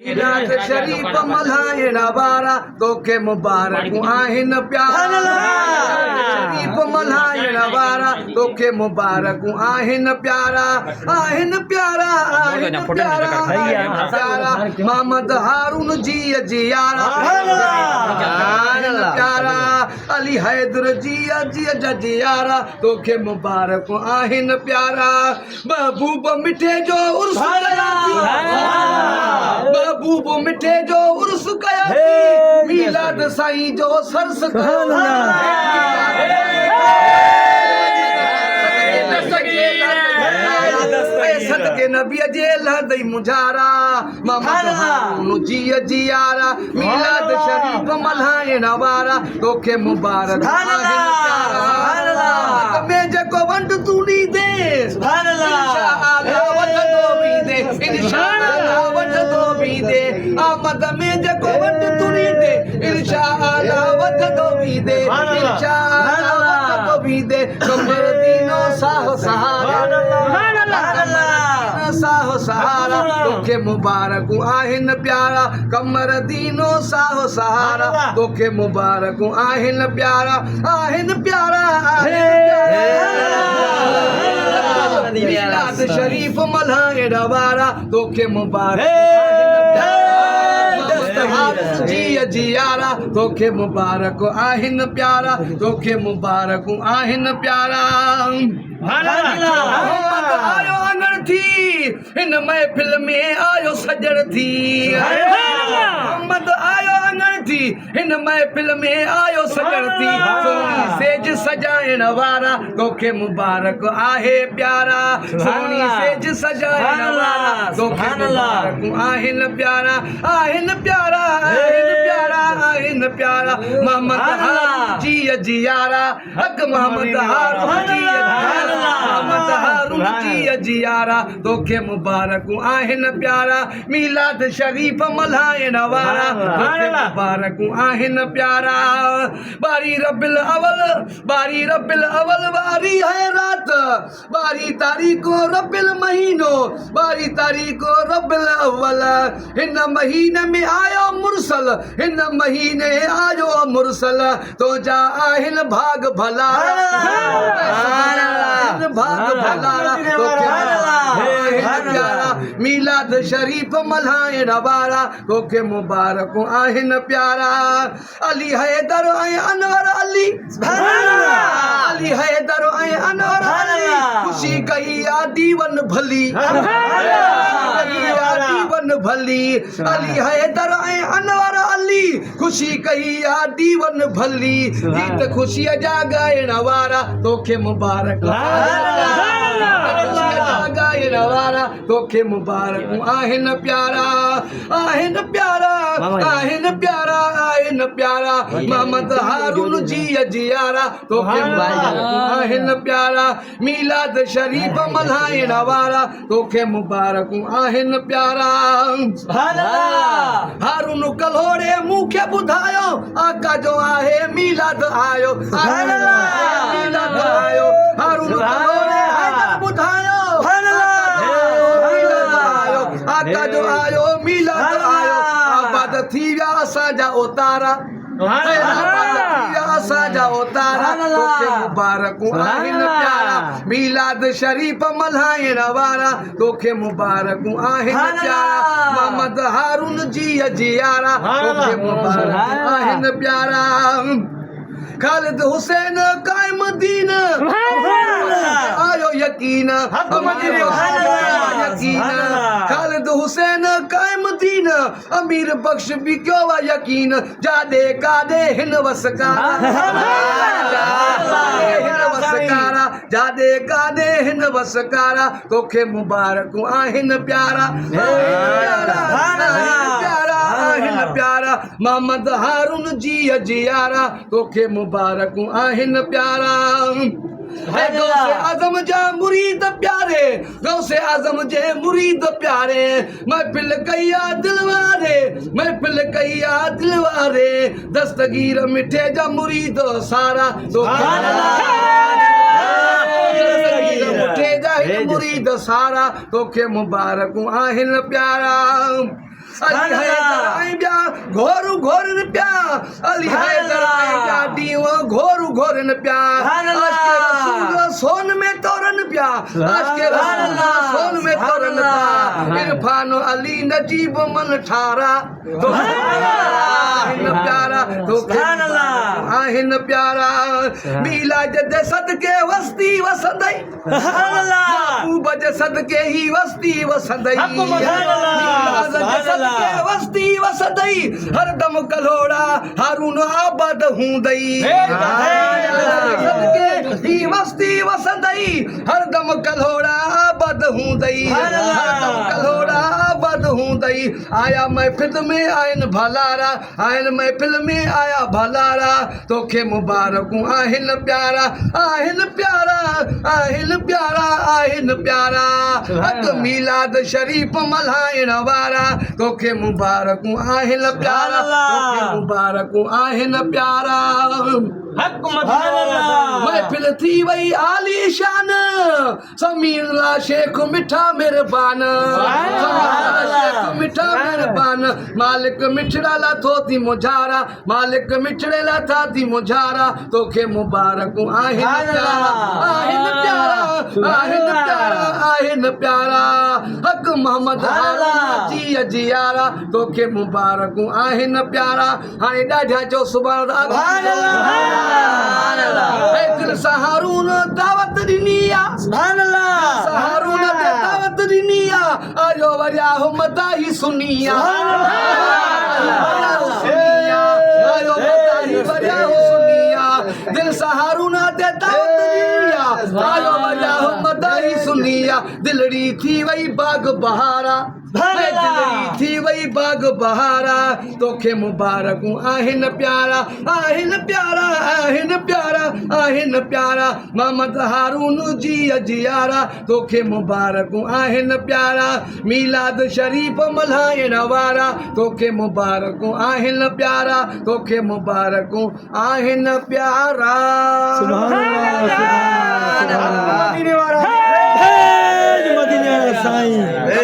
मीलाद शरीफ मल्हाइण वारा तोखे मुबारक आहिन प्यारा। शरीफ मल्हाइण वारा तोखे मुबारक आहिन प्यारा। आहिन प्यारा आहिन प्यारा आहिन प्यारा मोहम्मद हारून जी जियारा। आहिन प्यारा अली हैदर जी जियारा तोखे मुबारक आहिन प्यारा। महबूब मिठे जो उर्स महबूब मिठे जो उर्स कया मीलाद साईं जो सरस सदके नबी जे लहदई मुजारा मोहम्मद हारून जी जियारा। मीलाद शरीफ मल्हाइण वारा तोखे मुबारक में जेको वंड तू ॾींदे आमद में जेको वंड तू ॾींदे इंशाअल्लाह वधंदो वींदे इंशाअल्लाह वधंदो वींदे। कमर दीनो साहो सहारा साहो सहारा तोखे मुबारक आहिन प्यारा। कमर दीनो साहो सहारा तोखे मुबारक आहिन प्यारा। आहिन प्यारा मीलाद शरीफ मल्हाइण वारा तोखे मुबारक जी जियारा तोखे मुबारक आहिन प्यारा। तोखे मुबारक आहिन प्यारा। मोहम्मद आयो अंगण थी हिन महफिल में आयो सजण थी। मोहम्मद आयो अंगण थी हिन महफिल में आयो सजण थी। सोनी सेज सजाइण वारा तोखे मुबारक आहे प्यारा। सोनी सेज सजाइण वारा तोखे मुबारक आहिन प्यारा। आहिन प्यारा आहिन प्यारा आहिन प्यारा मोहम्मद हारून जी जियारा। हक मोहम्मद हारून जी मोहम्मद हारून जी जियारा तोखे मुबारक आहिन प्यारा। मीलाद शरीफ मल्हाइण वारा तोखे मुबारक आहिन प्यारा। बारी रबिल अवल बारी रबिल अवल बारी है रात। बारी तारीख़ो रबिल महीनो बारी तारीख़ो रबिल अवल। हिन महीने में आयो मुरसल हिन महीने आयो मुरसल तो जा आहिन भाग भला भाग भला प्यारा। मीलाद शरीफ मल्हाइण वारा तोखे मुबारक आहिन प्यारा। अली हैदर ऐं अनवर अली अली हैदर ऐं अनवर अली ख़ुशी कई आ दीवन भली दीवन भली। अली हैदर ऐं अनवर अली ख़ुशी कई आ दीवन भली। गीत ख़ुशीअ जा ॻाइण वारा तोखे मुबारक ॻाइण वारा तोखे मुबारक आहिन प्यारा। आहिन प्यारा आहिन प्यारा आहिन प्यारा मोहम्मद हारून जी जियारा तोखे मुबारक आहिन प्यारा। मीलाद शरीफ मल्हाइण वारा तोखे मुबारक आहिन प्यारा। हारून कलोड़े मूंखे ॿुधायो आका जो आहे मीलाद आयो मीलाद आयो। हारून कलोड़े ॿुधायो आका जो आयो मीलाद आयो। आबाद थी विया असांजा उतारा असांजा उतारा तोखे मुबारक आहिन प्यारा। मीलाद शरीफ मल्हाइण वारा तोखे मुबारक आहिन प्यारा। मोहम्मद हारून जी जियारा तोखे मुबारक आहिन प्यारा। खालिद हुसैन कायम दीन आयो यकीन यकीन। खालिद हुसैन कायम दीन अमीर बख्श भी क्यों वा यकीन। जादे कादे हिन वसकारा हिन वसकारा जादे कादे हिन वसकारा तोखे मुबारक आहिन प्यारा। प्यारा आहिन प्यारा मोहम्मद हारून जी जियारा तोखे मुबारक आहिन प्यारा। गौसे आज़म जा मुरीद प्यारे गौसे आज़म जे मुरीद प्यारे। महफिल कई आ दिलवारे महफिल कई आ दिलवारे। दस्तगीर मिठे जा मुरीद सारा मुरीद सारा तोखे मुबारक आहिन प्यारा। अली हैदर ऐं ॿिया घोर घोरनि पिया अली हैदर ऐं ॿिया ॾींहं घोर घोरनि पिया आशिक़ रसूल सोन में तोरनि पिया आशिक़ रसूल सोन में तोरनि था इरफान अली नजीब मन ठारा आहिनि प्यारा आहिनि प्यारा मीलाद जे सदके वस्ती वसंदई महबूब जे सदके ही वस्ती वसंदई मीलाद जे सदके वस्ती वसंदई हरदम कलोड़ा हारून आबाद हूंदई सदके ही वस्ती वसंदई हरदम कलोड़ा आबाद हूंदई हरदम कलोड़ा आबाद हूंदई आया महफिल में आहिनि भलारा आहिनि महफिल में आया भलारा तोखे मुबारकूं आहिनि प्यारा आहिनि प्यारा आहिनि प्यारा आहिनि प्यारा हक़ मीलाद शरीफ़ मल्हाइण वारा तोखे मुबारकूं आहिनि प्यारा तोखे मुबारकूं आहिनि प्यारा महफिल थी वई आलीशान समीर ला शेख मिठा मेहरबान शेख मिठा मेहरबान मालिक मिठड़ा ला थो थी मुझारा मालिक मिठड़े ला था थी मुझारा तोखे मुबारकूं आहिनि प्यारा आहिनि प्यारा आहिनि प्यारा आहिनि प्यारा हक़ मोहम्मद हारून जी अजियारा तोखे मुबारकूं आहिनि प्यारा हाणे ॾाढा चओ सुभाणे दिल सां हारून दावत ॾिनी आहे हारून ते दावत ॾिनी आहे आयो वरिया हो मदाही सुनी आयो मदाही वरिया हो सुनी दिल सां हारून ते दावत ॾिनी आहे आयो वरिया हो मदाही सुनी दिलड़ी थी वई बाग बहारा दिलड़ी थी वई बाग बहारा तोखे मुबारकूं आहिनि प्यारा आहिनि प्यारा आहिनि प्यारा आहिनि प्यारा मोहम्मद हारून जी अजियारा तोखे मुबारकूं आहिनि प्यारा मीलाद शरीफ़ मल्हाइण वारा तोखे मुबारकूं आहिनि प्यारा तोखे मुबारकूं आहिनि प्यारा मदीने वारा साईं।